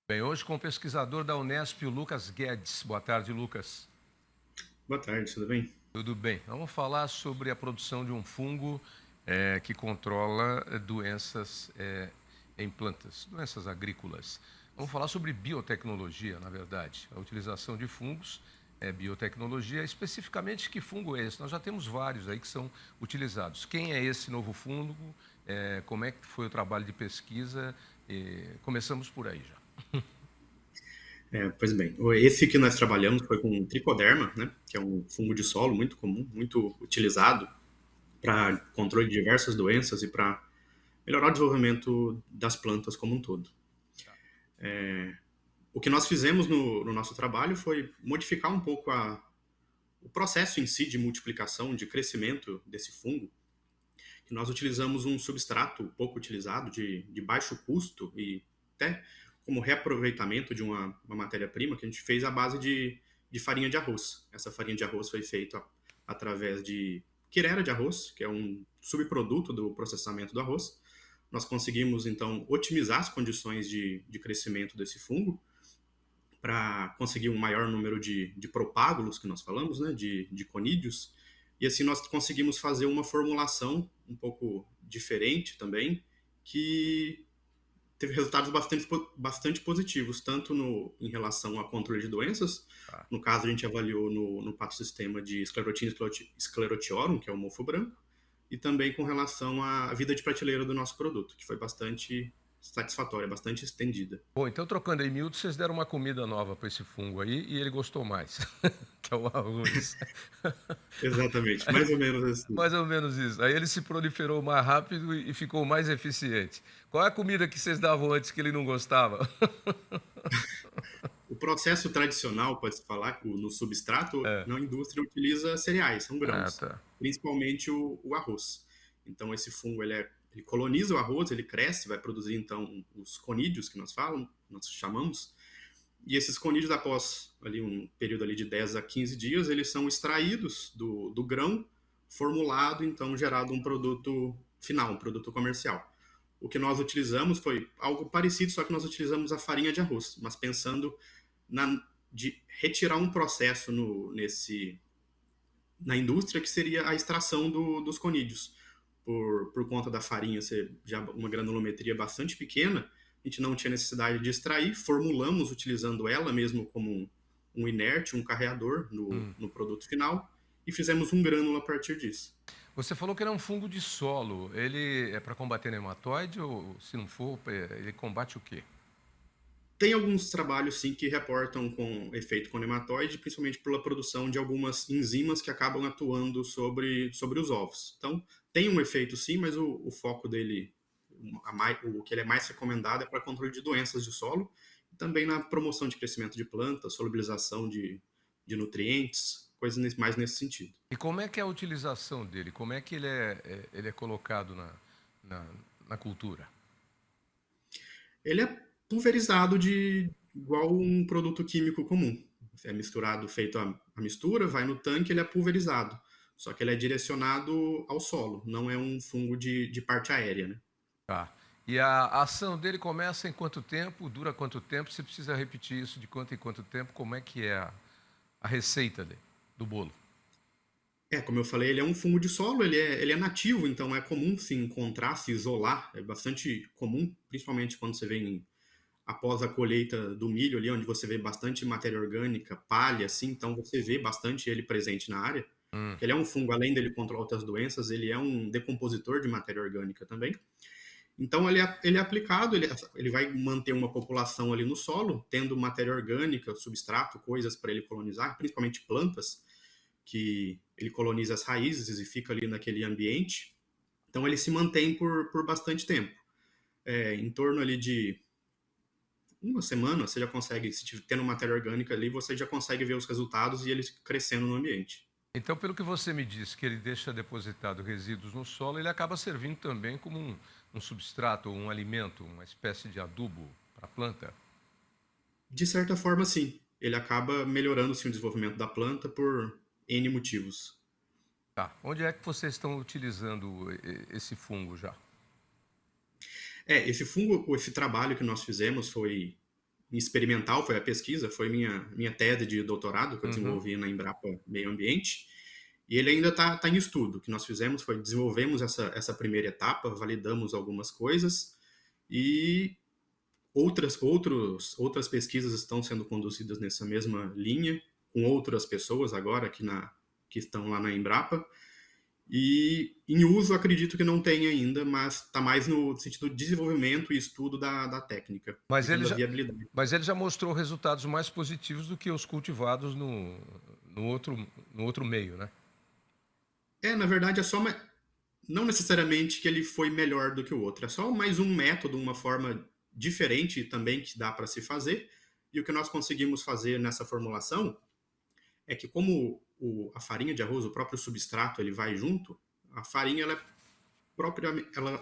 Bem, hoje com o pesquisador da Unesp, o Lucas Guedes. Boa tarde, Lucas. Boa tarde, tudo bem? Tudo bem? Vamos falar sobre a produção de um fungo que controla doenças em plantas, doenças agrícolas. Vamos falar sobre biotecnologia, na verdade. A utilização de fungos é biotecnologia. Especificamente, que fungo é esse? Nós já temos vários aí que são utilizados. Quem é esse novo fungo? Como é que foi o trabalho de pesquisa? Começamos por aí já. Pois bem, esse que nós trabalhamos foi com tricoderma, né, que é um fungo de solo muito comum, muito utilizado para controle de diversas doenças e para melhorar o desenvolvimento das plantas como um todo. O que nós fizemos no nosso trabalho foi modificar um pouco o processo em si de multiplicação, de crescimento desse fungo, que nós utilizamos um substrato pouco utilizado, de baixo custo e até como reaproveitamento de uma matéria-prima que a gente fez à base de farinha de arroz. Essa farinha de arroz foi feita através de quirera de arroz, que é um subproduto do processamento do arroz. Nós conseguimos, então, otimizar as condições de crescimento desse fungo para conseguir um maior número de propágulos, que nós falamos, né, de conídeos, e assim nós conseguimos fazer uma formulação um pouco diferente também, que teve resultados bastante positivos, tanto em relação a controle de doenças, Tá. no caso a gente avaliou no patossistema de Sclerotinia sclerotiorum, que é o mofo branco, e também com relação à vida de prateleira do nosso produto, que foi bastante satisfatória, bastante estendida. Bom, então trocando em miúdos, vocês deram uma comida nova para esse fungo aí e ele gostou mais, que é o arroz. Exatamente, mais ou menos assim. Mais ou menos isso. Aí ele se proliferou mais rápido e ficou mais eficiente. Qual é a comida que vocês davam antes que ele não gostava? O processo tradicional, pode-se falar, no substrato, É. na indústria utiliza cereais, são Ah, grãos, tá. principalmente o arroz. Então, esse fungo ele coloniza o arroz, ele cresce, vai produzir então os conídeos que nós chamamos, e esses conídeos, após ali um período ali de 10 a 15 dias, eles são extraídos do grão, formulado, então gerado um produto final, um produto comercial. O que nós utilizamos foi algo parecido, só que nós utilizamos a farinha de arroz, mas pensando de retirar um processo na indústria que seria a extração dos conídeos. Por conta da farinha ser já uma granulometria bastante pequena, a gente não tinha necessidade de extrair, formulamos utilizando ela mesmo como um inerte, um carreador Hum. no produto final, e fizemos um grânulo a partir disso. Você falou que ele é um fungo de solo. Ele é para combater nematóide ou, se não for, ele combate o quê? Tem alguns trabalhos, sim, que reportam com efeito com nematóide, principalmente pela produção de algumas enzimas que acabam atuando sobre os ovos. Então, tem um efeito, sim, mas o foco dele, o que ele é mais recomendado é para controle de doenças de solo e também na promoção de crescimento de plantas, solubilização de nutrientes, coisas mais nesse sentido. E como é que é a utilização dele? Como é que ele é colocado na, na cultura? Ele é pulverizado de igual um produto químico comum. É misturado, feito a mistura, vai no tanque, ele é pulverizado. Só que ele é direcionado ao solo, não é um fungo de parte aérea, né? Tá. E a ação dele começa em quanto tempo? Dura quanto tempo? Você precisa repetir isso de quanto em quanto tempo? Como é que é a receita dele, do bolo? Como eu falei, ele é um fungo de solo, ele é nativo, então é comum se encontrar, se isolar, é bastante comum, principalmente quando você vem após a colheita do milho ali, onde você vê bastante matéria orgânica, palha, assim, então você vê bastante ele presente na área, Hum. porque ele é um fungo, além dele controlar outras doenças, ele é um decompositor de matéria orgânica também. Então ele é aplicado, ele vai manter uma população ali no solo, tendo matéria orgânica, substrato, coisas para ele colonizar, principalmente plantas, que ele coloniza as raízes e fica ali naquele ambiente. Então ele se mantém por bastante tempo. Em torno ali de uma semana, você já consegue, se tiver tendo matéria orgânica ali, você já consegue ver os resultados e eles crescendo no ambiente. Então, pelo que você me disse, que ele deixa depositado resíduos no solo, ele acaba servindo também como um substrato, um alimento, uma espécie de adubo para a planta. De certa forma, sim. Ele acaba melhorando sim, o desenvolvimento da planta por N motivos. Tá. Onde é que vocês estão utilizando esse fungo já? Esse fungo, esse trabalho que nós fizemos foi em experimental, foi a pesquisa, foi minha tese de doutorado que eu Uhum. desenvolvi na Embrapa Meio Ambiente, e ele ainda está em estudo. O que nós fizemos foi desenvolvemos essa primeira etapa, validamos algumas coisas, e outras pesquisas estão sendo conduzidas nessa mesma linha, com outras pessoas agora que estão lá na Embrapa. E em uso, acredito que não tem ainda, mas está mais no sentido de desenvolvimento e estudo da técnica, Mas ele visando a já, viabilidade. mas ele já mostrou resultados mais positivos do que os cultivados no outro meio, né? Na verdade, não necessariamente que ele foi melhor do que o outro, é só mais um método, uma forma diferente também que dá para se fazer. E o que nós conseguimos fazer nessa formulação é que como a farinha de arroz, o próprio substrato, ele vai junto, a farinha ela é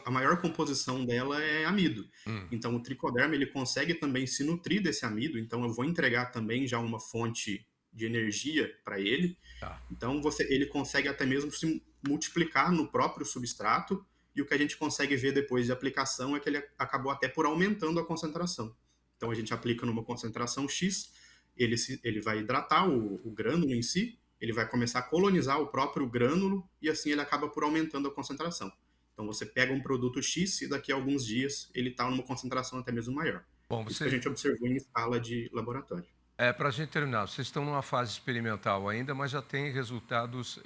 a maior composição dela é amido. Hum, Então o tricoderma ele consegue também se nutrir desse amido, então eu vou entregar também já uma fonte de energia para ele. tá. Então ele consegue até mesmo se multiplicar no próprio substrato, e o que a gente consegue ver depois de aplicação é que ele acabou até por aumentando a concentração. Então a gente aplica numa concentração X, ele vai hidratar o grânulo em si, ele vai começar a colonizar o próprio grânulo e assim ele acaba por aumentando a concentração. Então você pega um produto X e daqui a alguns dias ele está numa concentração até mesmo maior. Bom, Isso que a gente observou em escala de laboratório. para a gente terminar, vocês estão numa fase experimental ainda, mas já tem resultados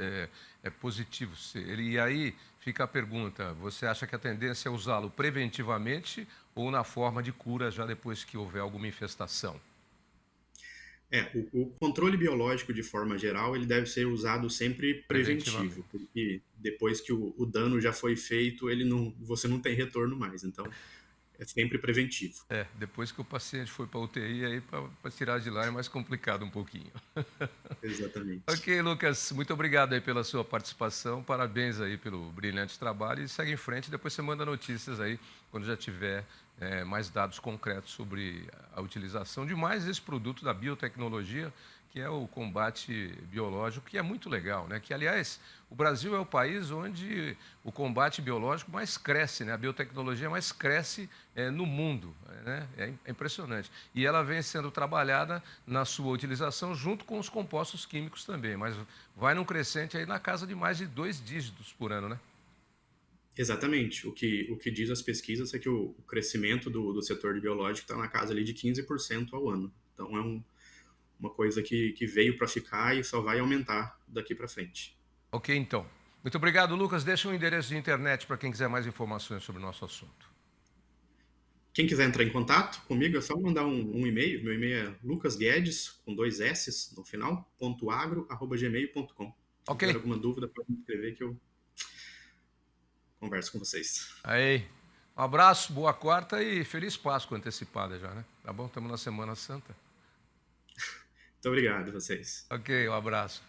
positivos. E aí fica a pergunta: você acha que a tendência é usá-lo preventivamente ou na forma de cura já depois que houver alguma infestação? O controle biológico, de forma geral, ele deve ser usado sempre preventivo, Preventivamente. porque depois que o dano já foi feito, você não tem retorno mais. Então, é sempre preventivo. Depois que o paciente foi para a UTI, aí para tirar de lá é mais complicado um pouquinho. Exatamente. Ok, Lucas, muito obrigado aí pela sua participação, parabéns aí pelo brilhante trabalho e segue em frente, depois você manda notícias aí quando já tiver mais dados concretos sobre a utilização de mais esse produto da biotecnologia, que é o combate biológico, que é muito legal, né? Que, aliás, o Brasil é o país onde o combate biológico mais cresce, né? A biotecnologia mais cresce no mundo, né? É impressionante. E ela vem sendo trabalhada na sua utilização junto com os compostos químicos também, mas vai num crescente aí na casa de mais de 2 dígitos por ano, né? Exatamente. O que diz as pesquisas é que o crescimento do setor de biológico está na casa ali de 15% ao ano. Então, uma coisa que veio para ficar e só vai aumentar daqui para frente. Ok, então. Muito obrigado, Lucas. Deixa um endereço de internet para quem quiser mais informações sobre o nosso assunto. Quem quiser entrar em contato comigo é só mandar um e-mail. Meu e-mail é lucasguedes, com 2 S no final, .agro@gmail.com. Quem Ok. tiver alguma dúvida, pode me escrever que eu converso com vocês. Aí. Um abraço, boa quarta e feliz Páscoa antecipada já, né? Tá bom? Estamos na Semana Santa. Muito obrigado a vocês. Ok, um abraço.